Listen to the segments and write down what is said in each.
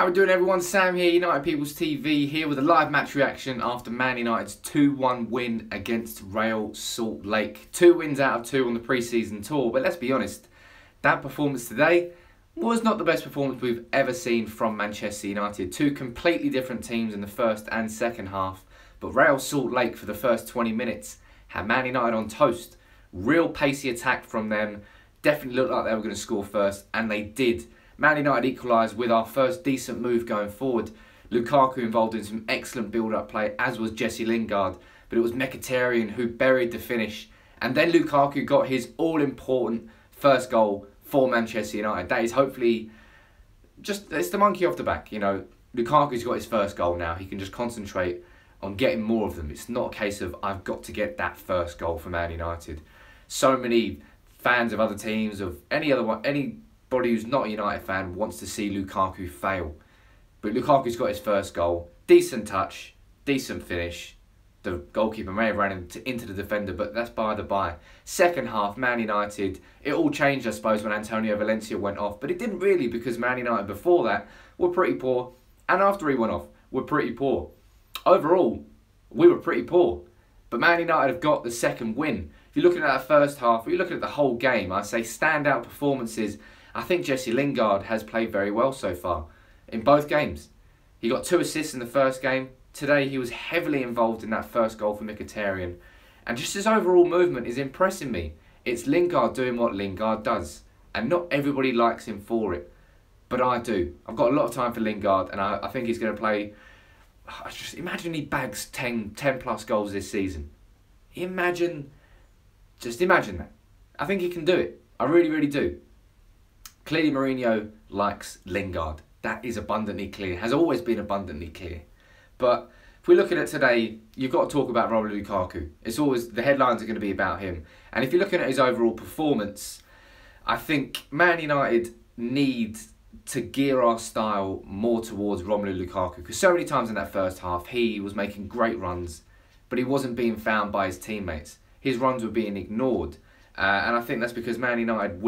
How we doing, everyone? Sam here, United People's TV, here with a live match reaction after Man United's 2-1 win against Real Salt Lake. 2 wins out of 2 on the pre-season tour, but let's be honest, that performance today was not the best performance we've ever seen from Manchester United. 2 completely different teams in the first and second half, but Real Salt Lake for the first 20 minutes had Man United on toast. Real pacey attack from them, definitely looked like they were going to score first, and they did. Man United equalised with our first decent move going forward. Lukaku involved in some excellent build-up play, as was Jesse Lingard, but it was Mkhitaryan who buried the finish. And then Lukaku got his all-important first goal for Manchester United. That is hopefully it's the monkey off the back. You know, Lukaku's got his first goal now. He can just concentrate on getting more of them. It's not a case of, I've got to get that first goal for Man United. So many fans of other teams, of anybody who's not a United fan wants to see Lukaku fail. But Lukaku's got his first goal. Decent touch, decent finish. The goalkeeper may have ran into the defender, but that's by the by. Second half, Man United, it all changed, I suppose, when Antonio Valencia went off. But it didn't really, because Man United before that were pretty poor. And after he went off, were pretty poor. Overall, we were pretty poor. But Man United have got the second win. If you're looking at that first half, or you're looking at the whole game, I say standout performances. I think Jesse Lingard has played very well so far in both games. He got 2 assists in the first game. Today he was heavily involved in that first goal for Mkhitaryan. And just his overall movement is impressing me. It's Lingard doing what Lingard does. And not everybody likes him for it. But I do. I've got a lot of time for Lingard, and I think he's going to play. Just imagine he bags 10 plus goals this season. Just imagine that. I think he can do it. I really, really do. Clearly Mourinho likes Lingard. That is abundantly clear. Has always been abundantly clear. But if we look at it today, you've got to talk about Romelu Lukaku. It's always, the headlines are going to be about him. And if you're looking at his overall performance, I think Man United need to gear our style more towards Romelu Lukaku. Because so many times in that first half, he was making great runs, but he wasn't being found by his teammates. His runs were being ignored. And I think that's because Man United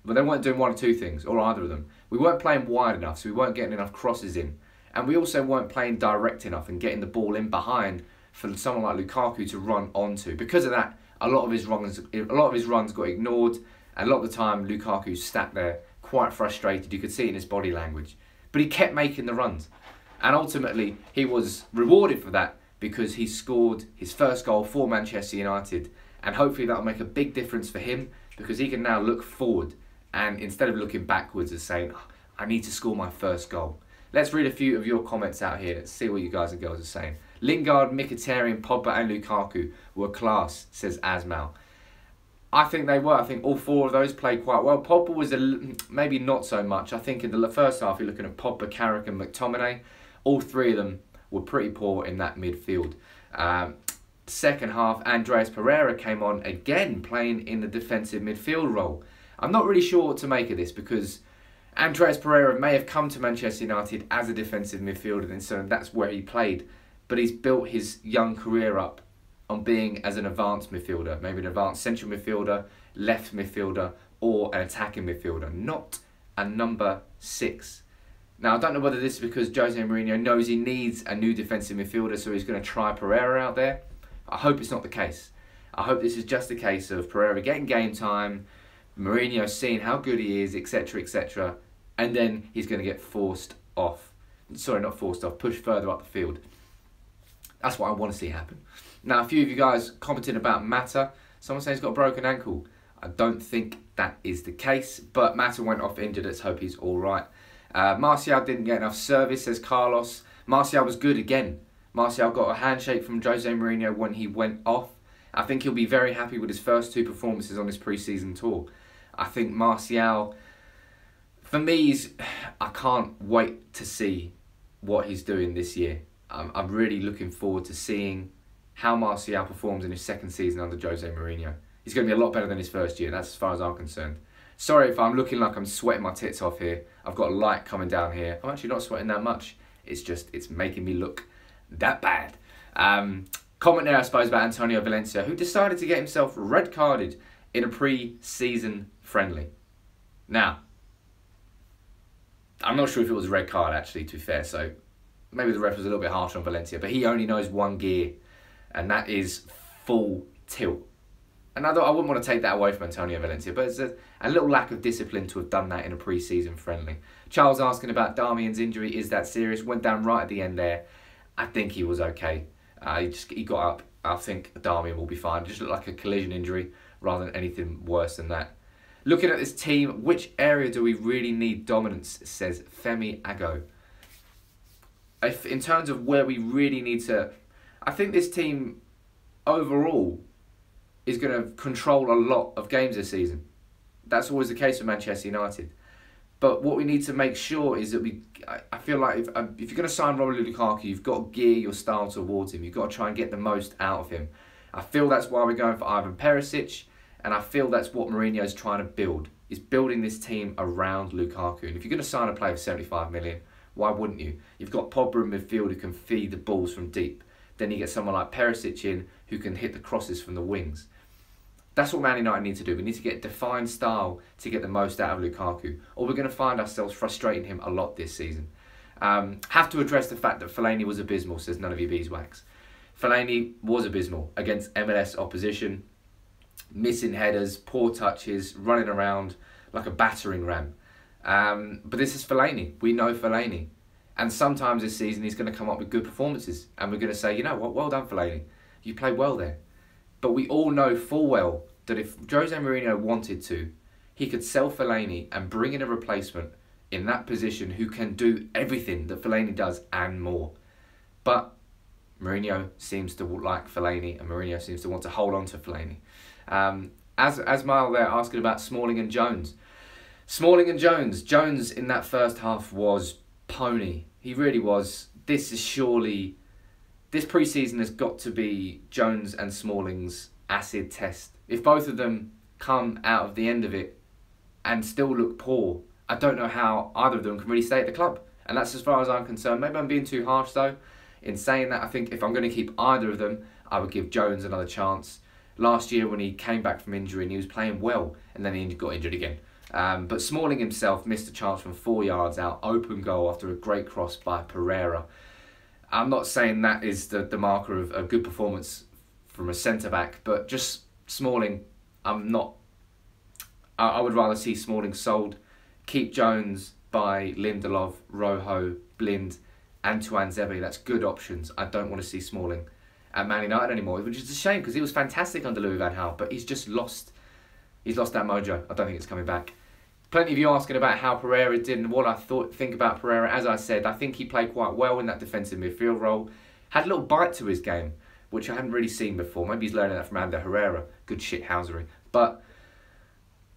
they weren't doing one or two things, or either of them. We weren't playing wide enough, so we weren't getting enough crosses in. And we also weren't playing direct enough and getting the ball in behind for someone like Lukaku to run onto. Because of that, a lot of his runs got ignored, and a lot of the time Lukaku sat there quite frustrated. You could see it in his body language. But he kept making the runs. And ultimately, he was rewarded for that because he scored his first goal for Manchester United. And hopefully that'll make a big difference for him, because he can now look forward. And instead of looking backwards and saying, oh, I need to score my first goal. Let's read a few of your comments out here. Let's see what you guys and girls are saying. Lingard, Mkhitaryan, Pogba and Lukaku were class, says Asmal. I think they were. I think all 4 of those played quite well. Pogba was maybe not so much. I think in the first half, you're looking at Pogba, Carrick and McTominay. All 3 of them were pretty poor in that midfield. Second half, Andreas Pereira came on again, playing in the defensive midfield role. I'm not really sure what to make of this, because Andreas Pereira may have come to Manchester United as a defensive midfielder, and so that's where he played. But he's built his young career up on being as an advanced midfielder, maybe an advanced central midfielder, left midfielder, or an attacking midfielder, not a number 6. Now, I don't know whether this is because Jose Mourinho knows he needs a new defensive midfielder, so he's going to try Pereira out there. I hope it's not the case. I hope this is just a case of Pereira getting game time, Mourinho seeing how good he is, etc, etc, and then he's going to get forced off. Sorry, not forced off, pushed further up the field. That's what I want to see happen. Now, a few of you guys commented about Mata. Someone saying he's got a broken ankle. I don't think that is the case, but Mata went off injured. Let's hope he's all right. Martial didn't get enough service, says Carlos. Martial was good again. Martial got a handshake from Jose Mourinho when he went off. I think he'll be very happy with his first 2 performances on this pre-season tour. I think Martial, for me, I can't wait to see what he's doing this year. I'm really looking forward to seeing how Martial performs in his second season under Jose Mourinho. He's going to be a lot better than his first year, that's as far as I'm concerned. Sorry if I'm looking like I'm sweating my tits off here. I've got a light coming down here. I'm actually not sweating that much. It's making me look that bad. Comment there, I suppose, about Antonio Valencia, who decided to get himself red carded in a pre-season friendly. Now, I'm not sure if it was a red card, actually, to be fair. So maybe the ref was a little bit harsh on Valencia. But he only knows one gear, and that is full tilt. And I wouldn't want to take that away from Antonio Valencia, but it's a little lack of discipline to have done that in a pre-season friendly. Charles asking about Darmian's injury, is that serious? Went down right at the end there. I think he was okay. He got up. I think Darmian will be fine. It just looked like a collision injury rather than anything worse than that. Looking at this team, which area do we really need dominance, says Femi Ago. In terms of where we really need to... I think this team overall is going to control a lot of games this season. That's always the case with Manchester United. But what we need to make sure is that I feel like if you're going to sign Romelu Lukaku, you've got to gear your style towards him. You've got to try and get the most out of him. I feel that's why we're going for Ivan Perisic, and I feel that's what Mourinho's trying to build. He's building this team around Lukaku. And if you're going to sign a player for 75 million, why wouldn't you? You've got Pogba in midfield who can feed the balls from deep. Then you get someone like Perisic in who can hit the crosses from the wings. That's what Man United need to do. We need to get a defined style to get the most out of Lukaku, or we're going to find ourselves frustrating him a lot this season. Have to address the fact that Fellaini was abysmal, says none of you beeswax. Fellaini was abysmal against MLS opposition, missing headers, poor touches, running around like a battering ram. But this is Fellaini. We know Fellaini. And sometimes this season he's going to come up with good performances, and we're going to say, you know what, well done Fellaini. You played well there. But we all know full well that if Jose Mourinho wanted to, he could sell Fellaini and bring in a replacement in that position who can do everything that Fellaini does and more. But Mourinho seems to like Fellaini, and Mourinho seems to want to hold on to Fellaini. As Mile there asking about Smalling and Jones. Smalling and Jones. Jones in that first half was pony. He really was. This pre-season has got to be Jones and Smalling's acid test. If both of them come out of the end of it and still look poor, I don't know how either of them can really stay at the club. And that's as far as I'm concerned. Maybe I'm being too harsh though in saying that. I think if I'm going to keep either of them, I would give Jones another chance. Last year when he came back from injury and he was playing well, and then he got injured again. But Smalling himself missed a chance from 4 yards out, open goal after a great cross by Pereira. I'm not saying that is the marker of a good performance from a centre-back, but just Smalling, I would rather see Smalling sold. Keep Jones by Lindelof, Rojo, Blind, and Tuanzebe. That's good options. I don't want to see Smalling at Man United anymore, which is a shame because he was fantastic under Louis van Gaal, but he's just lost. He's lost that mojo. I don't think it's coming back. Plenty of you asking about how Pereira did and what I think about Pereira. As I said, I think he played quite well in that defensive midfield role. Had a little bite to his game, which I hadn't really seen before. Maybe he's learning that from Ander Herrera. Good shithousery. But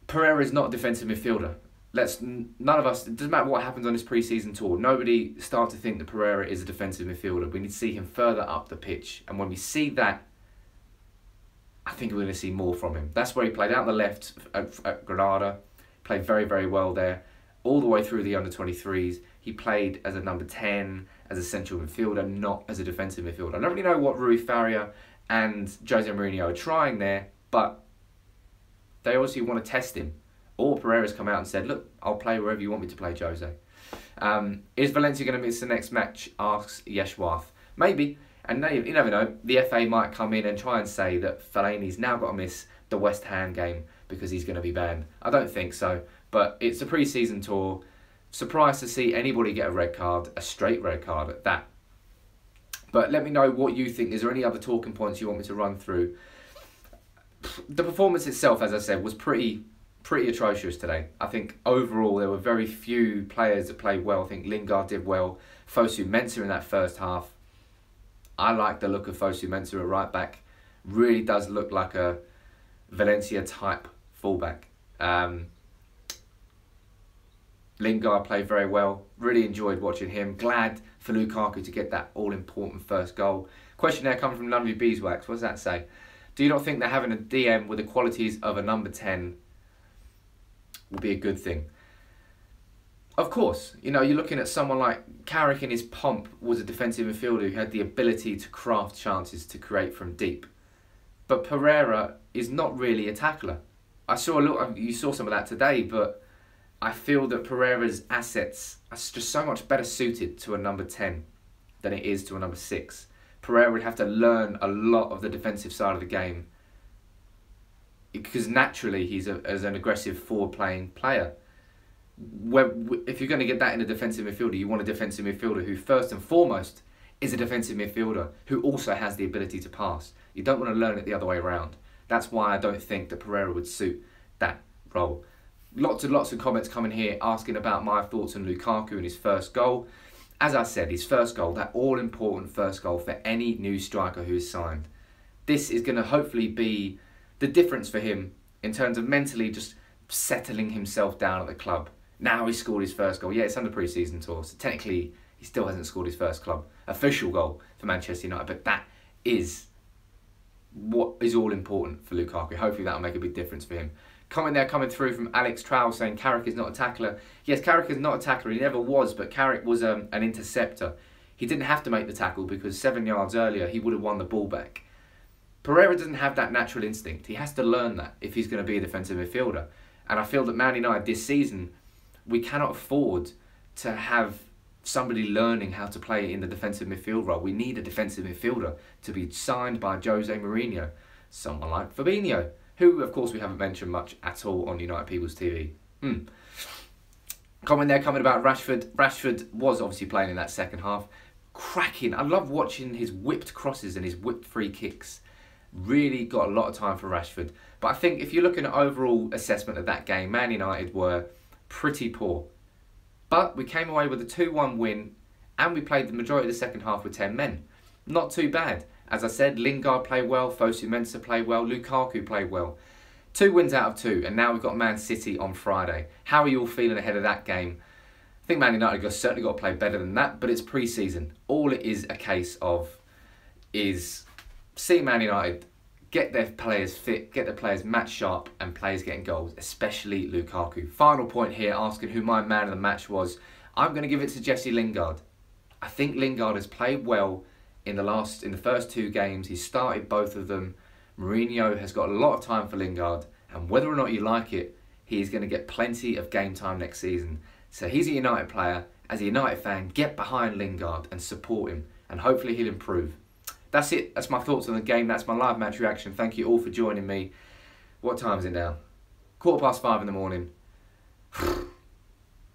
Pereira is not a defensive midfielder. None of us, it doesn't matter what happens on this pre-season tour, nobody start to think that Pereira is a defensive midfielder. We need to see him further up the pitch. And when we see that, I think we're going to see more from him. That's where he played out on the left at Granada. Played very, very well there. All the way through the under-23s. He played as a number 10, as a central midfielder, not as a defensive midfielder. I don't really know what Rui Faria and Jose Mourinho are trying there, but they obviously want to test him. Or Pereira's come out and said, look, I'll play wherever you want me to play, Jose. Is Valencia going to miss the next match, asks Yeshwath. Maybe. And you never know, the FA might come in and try and say that Fellaini's now got to miss the West Ham game because he's going to be banned. I don't think so, but it's a pre-season tour. Surprised to see anybody get a red card, a straight red card at that. But let me know what you think. Is there any other talking points you want me to run through? The performance itself, as I said, was pretty atrocious today. I think overall there were very few players that played well. I think Lingard did well. Fosu Mensah in that first half. I like the look of Fosu Mensah at right back. Really does look like a Valencia type fullback. Lingard played very well. Really enjoyed watching him. Glad for Lukaku to get that all-important first goal. Question there coming from Lovely Beeswax. What does that say? Do you not think that having a DM with the qualities of a number 10 will be a good thing? Of course. You know, you're looking at someone like Carrick in his pomp was a defensive midfielder who had the ability to craft chances to create from deep. But Pereira is not really a tackler. You saw some of that today, but I feel that Pereira's assets, That's just so much better suited to a number 10 than it is to a number 6. Pereira would have to learn a lot of the defensive side of the game because naturally he's as an aggressive forward-playing player. If you're going to get that in a defensive midfielder, you want a defensive midfielder who first and foremost is a defensive midfielder who also has the ability to pass. You don't want to learn it the other way around. That's why I don't think that Pereira would suit that role. Lots of comments coming here asking about my thoughts on Lukaku and his first goal. As I said, his first goal, that all-important first goal for any new striker who is signed. This is going to hopefully be the difference for him in terms of mentally just settling himself down at the club. Now he's scored his first goal. Yeah, it's under pre-season tour, so technically he still hasn't scored his first club official goal for Manchester United, but that is what is all important for Lukaku. Hopefully that'll make a big difference for him. Comment there coming through from Alex Trowell saying Carrick is not a tackler. Yes, Carrick is not a tackler. He never was, but Carrick was an interceptor. He didn't have to make the tackle because 7 yards earlier he would have won the ball back. Pereira doesn't have that natural instinct. He has to learn that if he's going to be a defensive midfielder. And I feel that Man United this season, we cannot afford to have somebody learning how to play in the defensive midfield role. We need a defensive midfielder to be signed by Jose Mourinho. Someone like Fabinho, who of course we haven't mentioned much at all on United People's TV. Comment there coming about Rashford. Rashford was obviously playing in that second half. Cracking. I love watching his whipped crosses and his whipped free kicks. Really got a lot of time for Rashford. But I think if you're looking at overall assessment of that game, Man United were pretty poor. But we came away with a 2-1 win and we played the majority of the second half with 10 men. Not too bad. As I said, Lingard played well, Fosu Mensah played well, Lukaku played well. 2 wins out of 2 and now we've got Man City on Friday. How are you all feeling ahead of that game? I think Man United have certainly got to play better than that, but it's pre-season. All it is a case of is see Man United get their players fit, get their players match sharp and players getting goals, especially Lukaku. Final point here, asking who my man of the match was. I'm going to give it to Jesse Lingard. I think Lingard has played well in the first 2 games. He started both of them. Mourinho has got a lot of time for Lingard, and whether or not you like it, he's going to get plenty of game time next season. So he's a United player. As a United fan, get behind Lingard and support him, and hopefully he'll improve. That's it. That's my thoughts on the game. That's my live match reaction. Thank you all for joining me. What time is it now? 5:15 in the morning.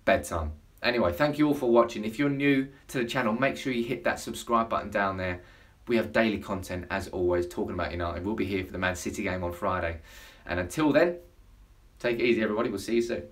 Bedtime. Anyway, thank you all for watching. If you're new to the channel, make sure you hit that subscribe button down there. We have daily content, as always, talking about United. We'll be here for the Man City game on Friday. And until then, take it easy, everybody. We'll see you soon.